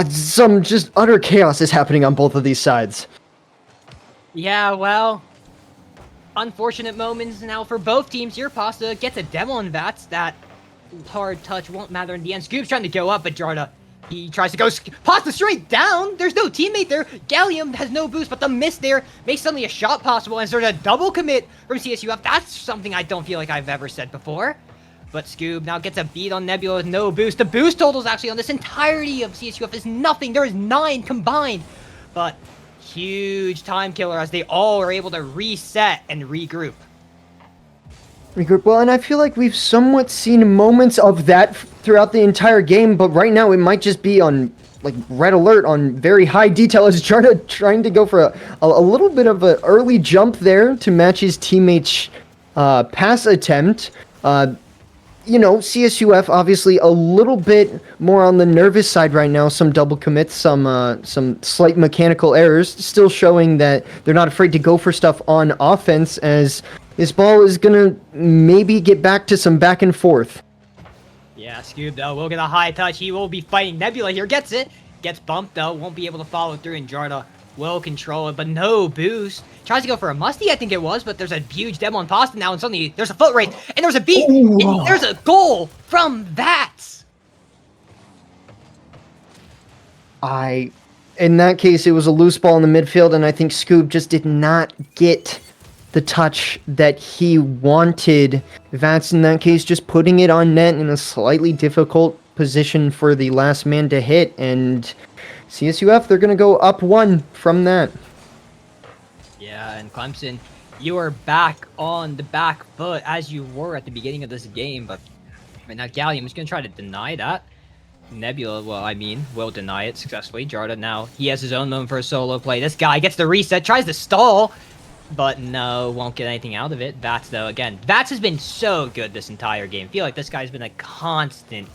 some just utter chaos is happening on both of these sides. Yeah, well, unfortunate moments now for both teams here. Pasta gets a demo on Vats. That hard touch won't matter in the end. Scoop's trying to go up, but Jarda, he tries to go Pasta straight down. There's no teammate there. Gallium has no boost, but the miss there makes suddenly a shot possible, and there's a double commit from CSUF. That's something I don't feel like I've ever said before. But Scoob now gets a beat on Nebula with no boost. The boost totals actually on this entirety of CSUF is nothing. There is 9 combined. But huge time killer as they all are able to reset and regroup. Well, and I feel like we've somewhat seen moments of that throughout the entire game, but right now it might just be on, like, red alert on very high detail as Jarda trying to go for a little bit of an early jump there to match his teammate's pass attempt. You know, CSUF obviously a little bit more on the nervous side right now. Some double commits, some slight mechanical errors, still showing that they're not afraid to go for stuff on offense, as this ball is gonna maybe get back to some back and forth. Yeah, Scoob though will get a high touch. He will be fighting Nebula here. Gets it. Gets bumped though. Won't be able to follow through, and Jarda will control it, but no boost. Tries to go for a musty, I think it was, but there's a huge demo on Pasta now, and suddenly there's a foot race, and there's a beat, and there's a goal from Vats. In that case, it was a loose ball in the midfield, and I think Scoob just did not get the touch that he wanted. Vats, in that case, just putting it on net in a slightly difficult position for the last man to hit, and CSUF, they're going to go up 1 from that. Yeah, and Clemson, you are back on the back foot as you were at the beginning of this game, but right now Gallium is going to try to deny that. Nebula, will deny it successfully. Jarda now, he has his own moment for a solo play. This guy gets the reset, tries to stall, but no, won't get anything out of it. Vats, though, again, Vats has been so good this entire game. I feel like this guy's been a constant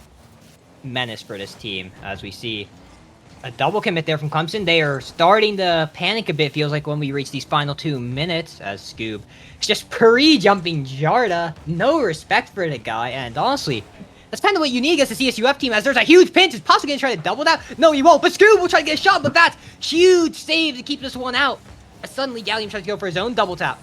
menace for this team, as we see a double commit there from Clemson. They are starting to panic a bit, feels like, when we reach these final 2 minutes, as Scoob is just pre-jumping Jarda. No respect for the guy, and honestly, that's kind of what you need against the CSUF team, as there's a huge pinch. Is Pasta going to try to double that? No, he won't, but Scoob will try to get a shot, but that's huge save to keep this one out. As suddenly Gallium tries to go for his own double tap.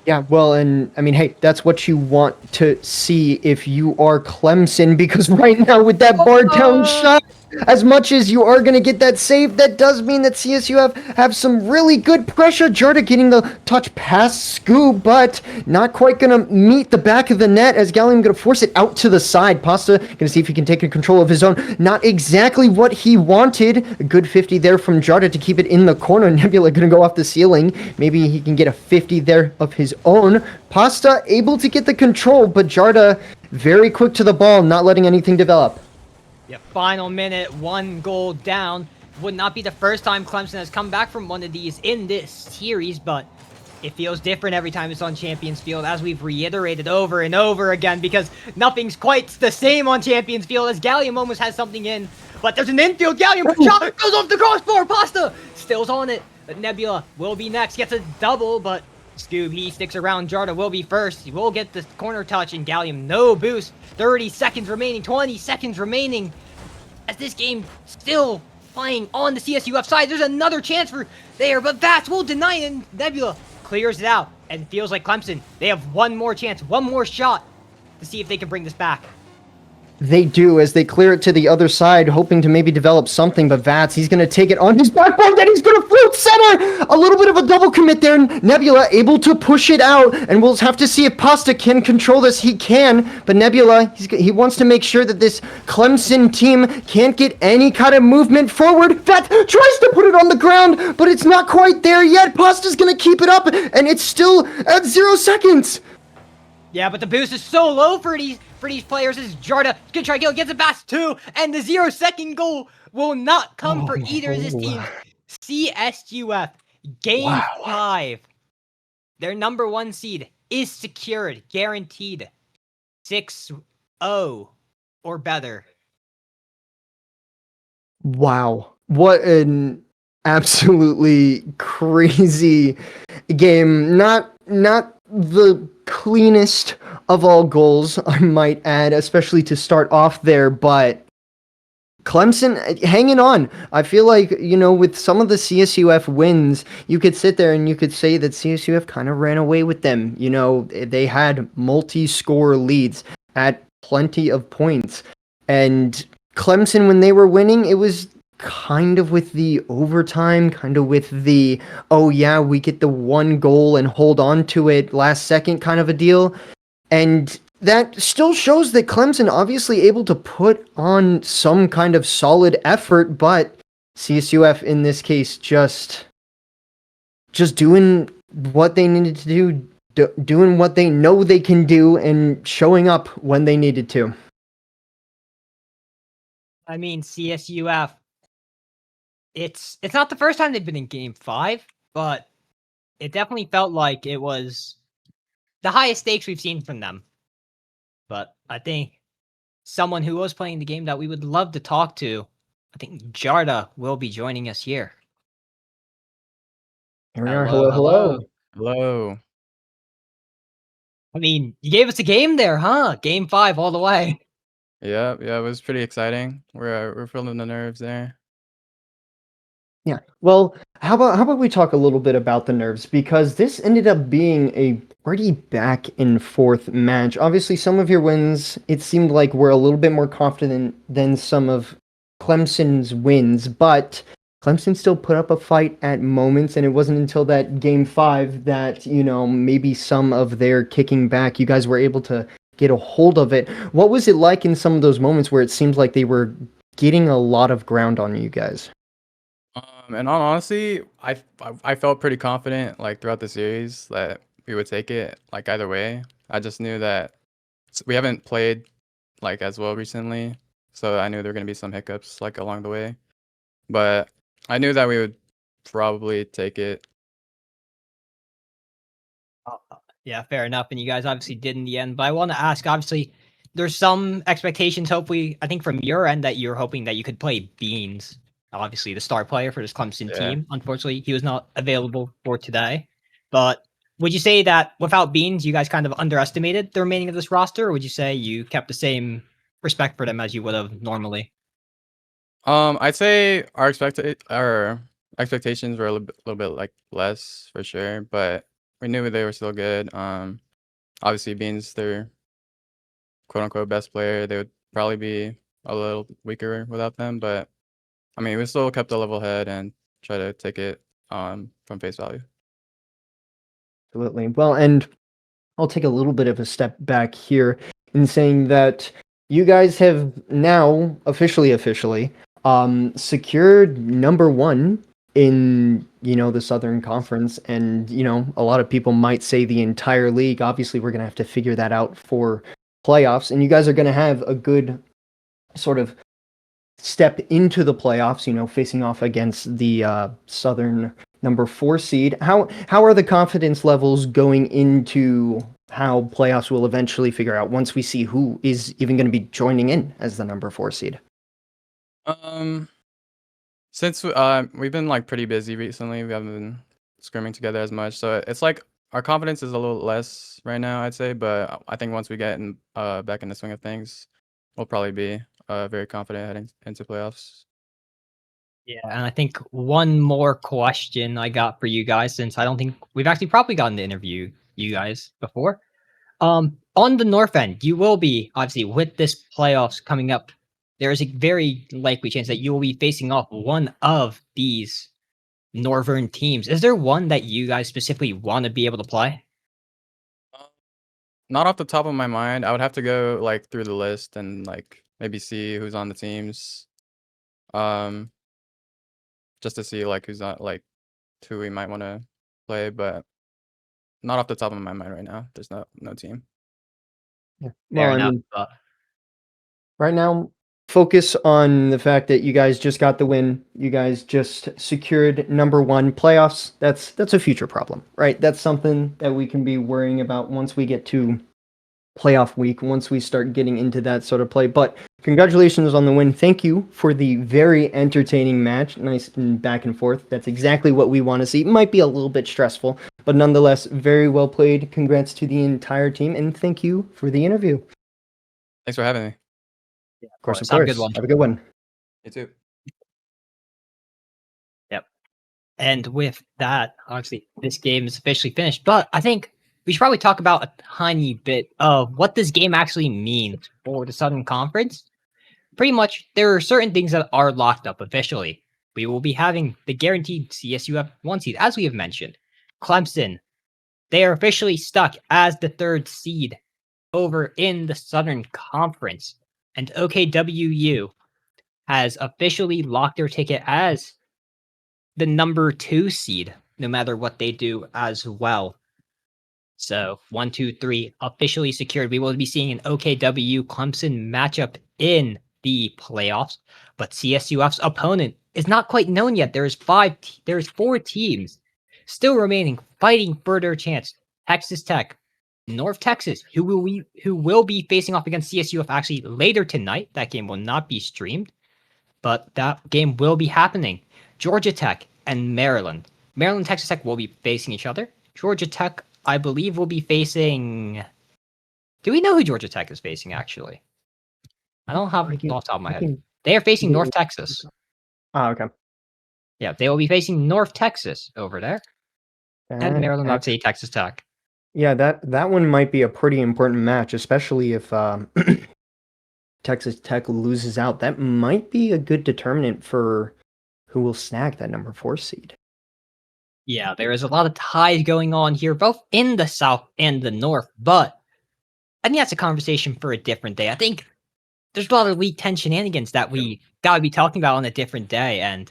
Yeah, well, and I mean, hey, that's what you want to see if you are Clemson, because right now with that bar down shot, as much as you are going to get that save, that does mean that CSU have some really good pressure. Jarda getting the touch past Scoob, but not quite going to meet the back of the net, as Gallium going to force it out to the side. Pasta going to see if he can take control of his own. Not exactly what he wanted. A good 50 there from Jarda to keep it in the corner. Nebula going to go off the ceiling. Maybe he can get a 50 there of his own. Pasta able to get the control, but Jarda very quick to the ball, not letting anything develop. Yeah, final minute, 1 goal down. Would not be the first time Clemson has come back from one of these in this series, but it feels different every time it's on Champions Field, as we've reiterated over and over again, because nothing's quite the same on Champions Field, as Gallium almost has something in. But there's an infield, Gallium shot, goes off the crossbar, Pasta still's on it. But Nebula will be next, gets a double, but Scoob, he sticks around. Jarda will be first. He will get the corner touch, and Gallium, no boost. 30 seconds remaining, 20 seconds remaining. As this game still playing on the CSUF side, there's another chance for there, but Vats will deny it, and Nebula clears it out. And it feels like Clemson, they have one more chance, one more shot to see if they can bring this back. They do, as they clear it to the other side, hoping to maybe develop something, but Vats, he's going to take it on his backboard, then he's going to float center! A little bit of a double commit there, Nebula able to push it out, and we'll have to see if Pasta can control this. He can, but Nebula, he wants to make sure that this Clemson team can't get any kind of movement forward. Vats tries to put it on the ground, but it's not quite there yet. Pasta's going to keep it up, and it's still at 0 seconds. Yeah, but the boost is so low for these players. This is Jarda. He's gonna try to go, gets it past 2, and the 0-second goal will not come for either of his teams. CSUF, Game 5. Their number 1 seed is secured, guaranteed. 6-0 or better. Wow. What an absolutely crazy game. Not the cleanest of all goals, I might add, especially to start off there, but Clemson hanging on. I feel like, with some of the CSUF wins, you could sit there and you could say that CSUF kind of ran away with them. They had multi-score leads at plenty of points. And Clemson, when they were winning, it was kind of with the overtime, kind of with the, oh yeah, we get the one goal and hold on to it last second kind of a deal. And that still shows that Clemson obviously able to put on some kind of solid effort, but CSUF in this case just doing what they needed to do, doing what they know they can do, and showing up when they needed to. I mean, CSUF, it's not the first time they've been in Game 5, but it definitely felt like it was the highest stakes we've seen from them. But I think someone who was playing the game that we would love to talk to, I think Jarda will be joining us here. Here we are. Hello. Hello. I mean, you gave us a game there, huh? Game 5 all the way. Yeah, it was pretty exciting. We're feeling the nerves there. Yeah. Well, how about we talk a little bit about the nerves, because this ended up being a pretty back and forth match. Obviously, some of your wins, it seemed like were a little bit more confident than some of Clemson's wins, but Clemson still put up a fight at moments, and it wasn't until that Game 5 that, maybe some of their kicking back, you guys were able to get a hold of it. What was it like in some of those moments where it seemed like they were getting a lot of ground on you guys? And honestly, I felt pretty confident like throughout the series that we would take it like either way. I just knew that we haven't played like as well recently, so I knew there were gonna be some hiccups like along the way. But I knew that we would probably take it. Yeah, fair enough. And you guys obviously did in the end. But I want to ask, obviously, there's some expectations, hopefully, I think from your end, that you're hoping that you could play Beans, obviously the star player for this Clemson team. Unfortunately, he was not available for today. But would you say that without Beans, you guys kind of underestimated the remaining of this roster, or would you say you kept the same respect for them as you would have normally? I'd say our expectations were a little bit like less for sure, but we knew they were still good. Obviously, Beans their quote unquote best player, they would probably be a little weaker without them, but I mean, we still kept a level head and try to take it from face value. Absolutely. Well, and I'll take a little bit of a step back here in saying that you guys have now officially secured number 1 in the Southern Conference, and a lot of people might say the entire league. Obviously, we're gonna have to figure that out for playoffs, and you guys are gonna have a good sort of step into the playoffs, facing off against the Southern number 4 seed. How are the confidence levels going into how playoffs will eventually figure out once we see who is even going to be joining in as the number 4 seed? Since we've been like pretty busy recently, we haven't been scrimming together as much, so it's like our confidence is a little less right now, I'd say. But I think once we get back in the swing of things, we'll probably be very confident heading into playoffs. Yeah, and I think one more question I got for you guys, since I don't think we've actually probably gotten to interview you guys before. On the north end, you will be obviously with this playoffs coming up. There is a very likely chance that you will be facing off one of these northern teams. Is there one that you guys specifically want to be able to play? Not off the top of my mind. I would have to go like through the list and like maybe see who's on the teams. Um, just to see like who's not like who we might want to play, but not off the top of my mind right now. There's no team. Yeah. Fair Well, I enough. mean, right now, focus on the fact that you guys just got the win. You guys just secured number one playoffs. That's a future problem, right? That's something that we can be worrying about once we get to playoff week, once we start getting into that sort of play. But congratulations on the win. Thank you for the very entertaining match. Nice and back and forth. That's exactly what we want to see. It might be a little bit stressful, but nonetheless, very well played. Congrats to the entire team, and thank you for the interview. Thanks for having me. Yeah, Of course, of Have a course. good one. Have a good one. You too. Yep. And with that, obviously, this game is officially finished. But I think we should probably talk about a tiny bit of what this game actually means for the Southern Conference. Pretty much, there are certain things that are locked up officially. We will be having the guaranteed CSUF 1 seed, as we have mentioned. Clemson, they are officially stuck as the 3rd seed over in the Southern Conference. And OKWU has officially locked their ticket as the number 2 seed, no matter what they do as well. So 1, 2, 3 officially secured. We will be seeing an OKW Clemson matchup in the playoffs, but CSUF's opponent is not quite known yet. There's 4 teams still remaining, fighting for their chance. Texas Tech, North Texas, who will be facing off against CSUF actually later tonight. That game will not be streamed, but that game will be happening. Georgia Tech and Maryland. Maryland and Texas Tech will be facing each other. Georgia Tech, I believe, will be facing. Do we know who Georgia Tech is facing, actually? I don't have it off the top of my head. They are facing North Texas. Oh, okay. Yeah, they will be facing North Texas over there. And Maryland, obviously, Texas Tech. Yeah, that one might be a pretty important match, especially if Texas Tech loses out. That might be a good determinant for who will snag that number 4 seed. Yeah, there is a lot of ties going on here, both in the South and the North, but I think that's a conversation for a different day. I think there's a lot of Week 10 shenanigans that we gotta be talking about on a different day, and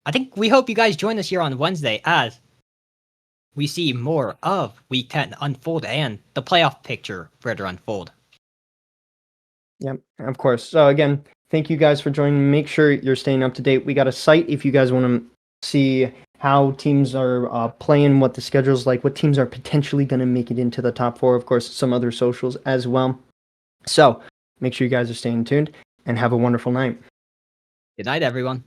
I think we hope you guys join us here on Wednesday as we see more of Week 10 unfold and the playoff picture further unfold. Yep, of course. So again, thank you guys for joining. Make sure you're staying up to date. We got a site if you guys want to see how teams are playing, what the schedule's like, what teams are potentially going to make it into the top 4. Of course, some other socials as well. So make sure you guys are staying tuned and have a wonderful night. Good night, everyone.